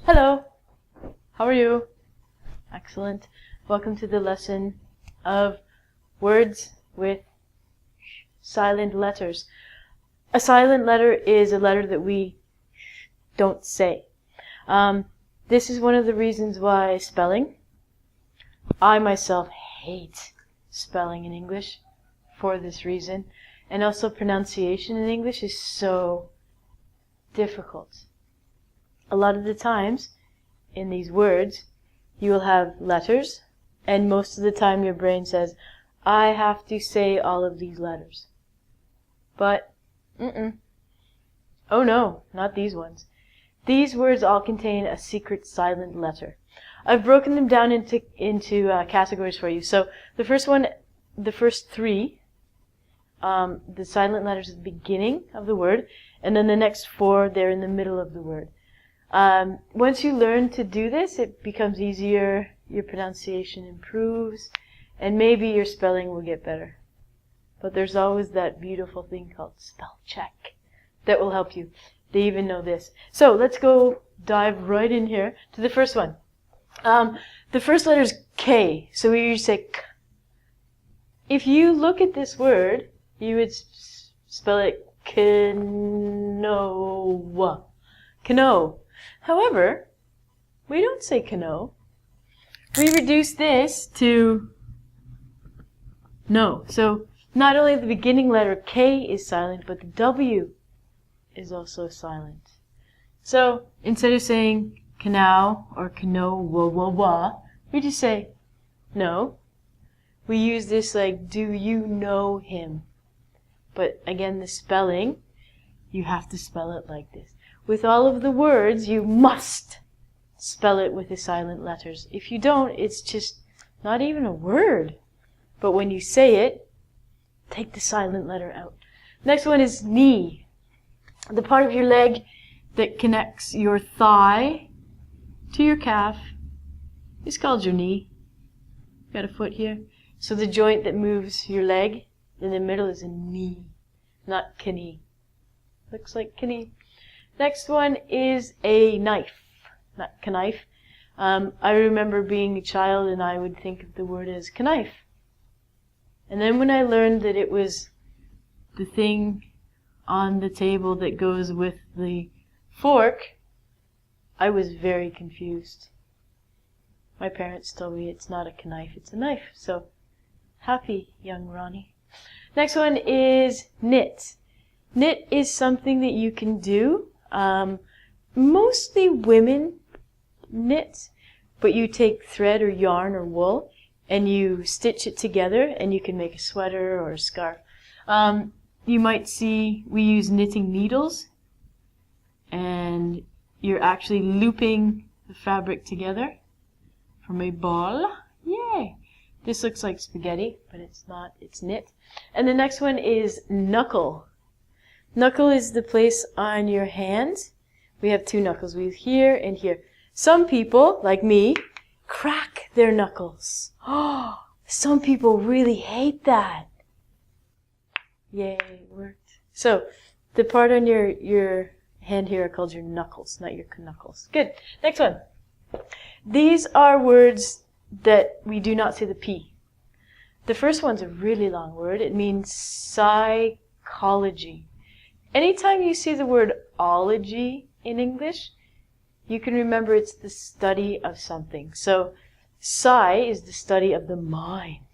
Hello, how are you? Excellent. Welcome to the lesson of words with silent letters. A silent letter is a letter that we don't say. This is one of the reasons why spelling. I myself hate spelling in English for this reason. And also pronunciation in English is so difficult. A lot of the times in these words you will have letters, and most of the time your brain says, I have to say all of these letters. But, oh no, not these ones. These words all contain a secret silent letter. I've broken them down into categories for you. So the first one, the first three, the silent letters at the beginning of the word, and then the next four, they're in the middle of the word. Once you learn to do this, it becomes easier, your pronunciation improves, and maybe your spelling will get better. But there's always that beautiful thing called spell check that will help you. They even know this. So let's go dive right in here to the first one. The first letter is K, so we usually say K. If you look at this word, you would spell it canoe. Canoe. However, we don't say canoe. We reduce this to no. So not only the beginning letter K is silent, but the W is also silent. So instead of saying canal or canoe, we just say no. We use this like, do you know him? But again, the spelling, you have to spell it like this. With all of the words, you must spell it with the silent letters. If you don't, it's just not even a word. But when you say it, take the silent letter out. Next one is knee. The part of your leg that connects your thigh to your calf is called your knee. Got a foot here. So the joint that moves your leg in the middle is a knee, not knee. Looks like knee. Next one is a knife, not knife. I remember being a child and I would think of the word as knife. And then when I learned that it was the thing on the table that goes with the fork, I was very confused. My parents told me it's not a knife, it's a knife. So, happy, young Ronnie. Next one is knit. Knit is something that you can do. Mostly women knit, but you take thread or yarn or wool and you stitch it together and you can make a sweater or a scarf. You might see we use knitting needles and you're actually looping the fabric together from a ball. Yay! This looks like spaghetti, but it's not, it's knit. And the next one is knuckle. Knuckle is the place on your hand. We have two knuckles. We have here and here. Some people, like me, crack their knuckles. Oh, some people really hate that. Yay, it worked. So, the part on your hand here are called your knuckles, not your knuckles. Good. Next one. These are words that we do not say the P. The first one's a really long word. It means psychology. Anytime you see the word ology in English, you can remember it's the study of something. So, psi is the study of the mind.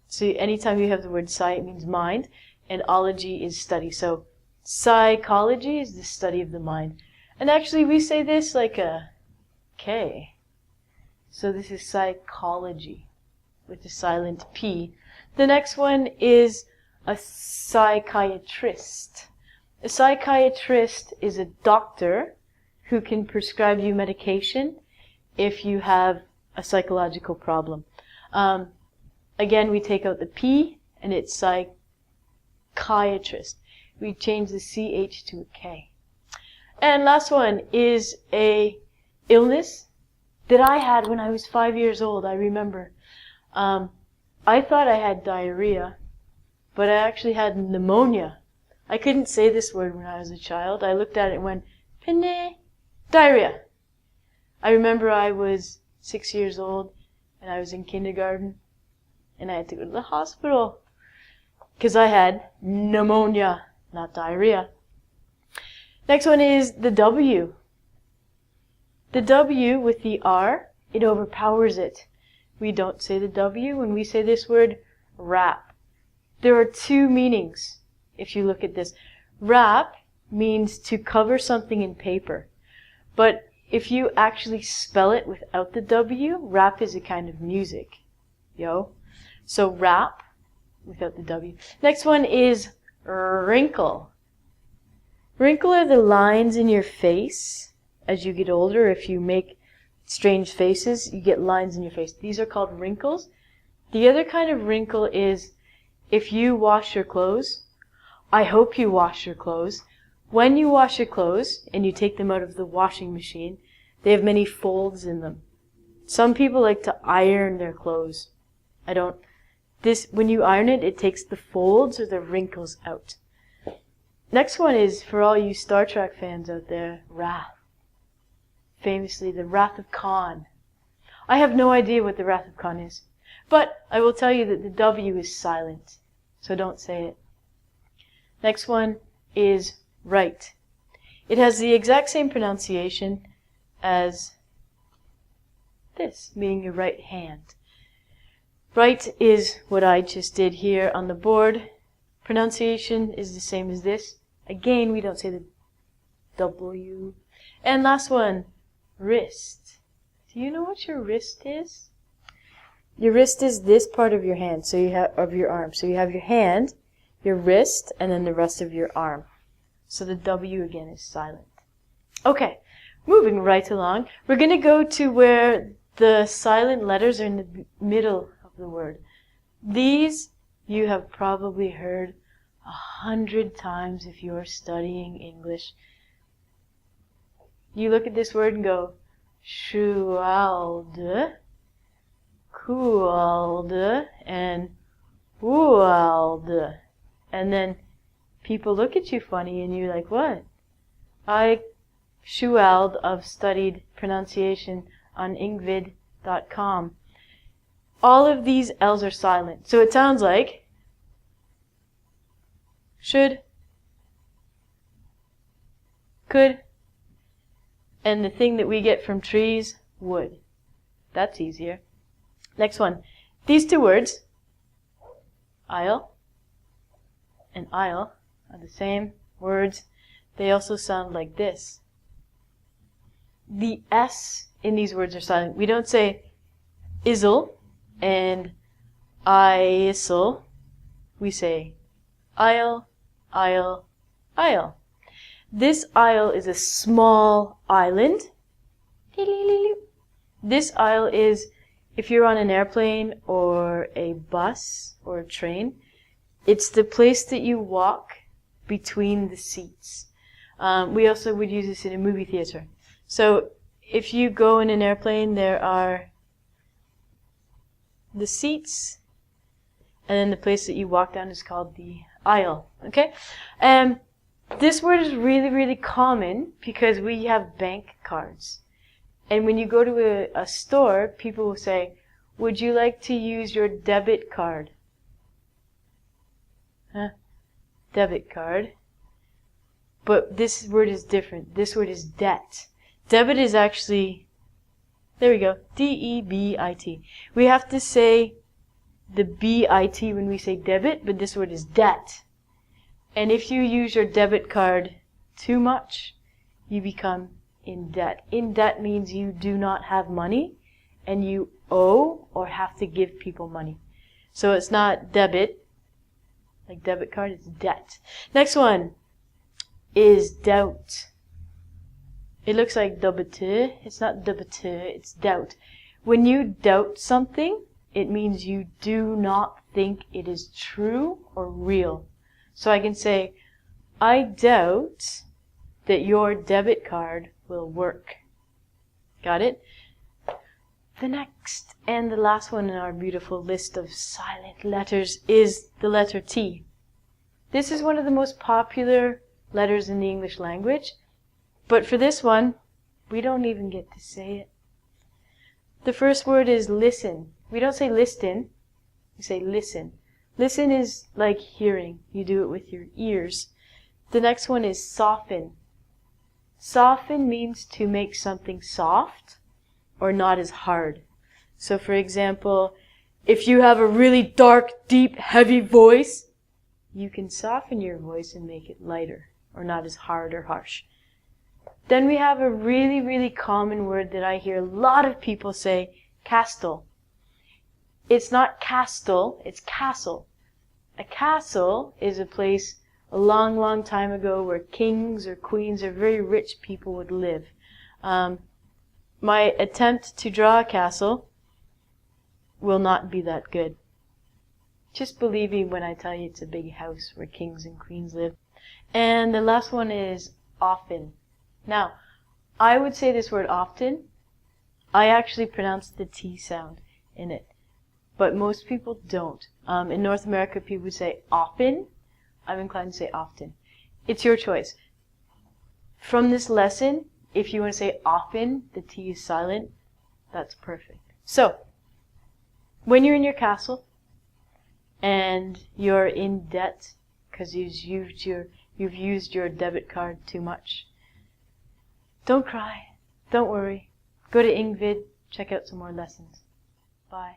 So, anytime you have the word psi, it means mind, and ology is study. So, psychology is the study of the mind. And actually, we say this like a K. So, this is psychology with the silent P. The next one is a psychiatrist. A psychiatrist is a doctor who can prescribe you medication if you have a psychological problem. Again, we take out the P and it's psychiatrist. We change the CH to a K. And last one is a illness that I had when I was 5 years old, I remember. I thought I had diarrhea, but I actually had pneumonia. I couldn't say this word when I was a child. I looked at it and went, penne, diarrhea. I remember I was 6 years old and I was in kindergarten and I had to go to the hospital because I had pneumonia, not diarrhea. Next one is the W. The W with the R, it overpowers it. We don't say the W when we say this word wrap. There are two meanings if you look at this. Wrap means to cover something in paper. But if you actually spell it without the W, rap is a kind of music. Yo. So rap without the W. Next one is wrinkle. Wrinkle are the lines in your face as you get older. If you make strange faces, you get lines in your face. These are called wrinkles. The other kind of wrinkle is if you wash your clothes. I hope you wash your clothes. When you wash your clothes and you take them out of the washing machine, they have many folds in them. Some people like to iron their clothes. I don't. When you iron it, it takes the folds or the wrinkles out. Next one is, for all you Star Trek fans out there, Wrath. Famously, the Wrath of Khan. I have no idea what the Wrath of Khan is, but I will tell you that the W is silent, so don't say it. Next one is right. It has the exact same pronunciation as this, meaning your right hand. Right is what I just did here on the board. Pronunciation is the same as this. Again, we don't say the W. And last one, wrist. Do you know what your wrist is? Your wrist is this part of your hand, so you have of your arm. So you have your hand, your wrist, and then the rest of your arm. So the W again is silent. Okay, moving right along. We're going to go to where the silent letters are in the middle of the word. These you have probably heard 100 times if you're studying English. You look at this word and go, schualde, kualde, and ualde. And then people look at you funny and you're like, what? I, Schuald, of studied pronunciation on ingvid.com. All of these L's are silent. So it sounds like should, could, and the thing that we get from trees, would. That's easier. Next one. These two words, aisle and aisle, are the same words. They also sound like this. The S in these words are silent. We don't say isle and isle. We say aisle, aisle, aisle. This isle is a small island. This isle is, if you're on an airplane or a bus or a train, it's the place that you walk between the seats. We also would use this in a movie theater. So if you go in an airplane, there are the seats, and then the place that you walk down is called the aisle. Okay? This word is really, really common because we have bank cards. And when you go to a store, people will say, would you like to use your debit card? Huh? Debit card. But this word is different. This word is debt. Debit is actually, there we go, D-E-B-I-T. We have to say the B-I-T when we say debit, but this word is debt. And if you use your debit card too much, you become in debt. In debt means you do not have money and you owe or have to give people money. So it's not debit, like debit card, it's debt. Next one is doubt. It looks like doubt. It's not doubt, it's doubt. When you doubt something, it means you do not think it is true or real. So I can say, I doubt that your debit card will work. Got it? The next and the last one in our beautiful list of silent letters is the letter T. This is one of the most popular letters in the English language, but for this one, we don't even get to say it. The first word is listen. We don't say listen, we say listen. Listen is like hearing. You do it with your ears. The next one is soften. Soften means to make something soft or not as hard. So for example, if you have a really dark, deep, heavy voice, you can soften your voice and make it lighter or not as hard or harsh. Then we have a really, really common word that I hear a lot of people say, castle. It's not castle, it's castle. A castle is a place a long, long time ago where kings or queens or very rich people would live. My attempt to draw a castle will not be that good. Just believe me when I tell you it's a big house where kings and queens live. And the last one is often. Now, I would say this word often. I actually pronounce the T sound in it, but most people don't. In North America, people would say often. I'm inclined to say often. It's your choice. From this lesson, if you want to say often, the T is silent, that's perfect. So, when you're in your castle and you're in debt because you've used your debit card too much, don't cry, don't worry. Go to Ingvid, check out some more lessons. Bye.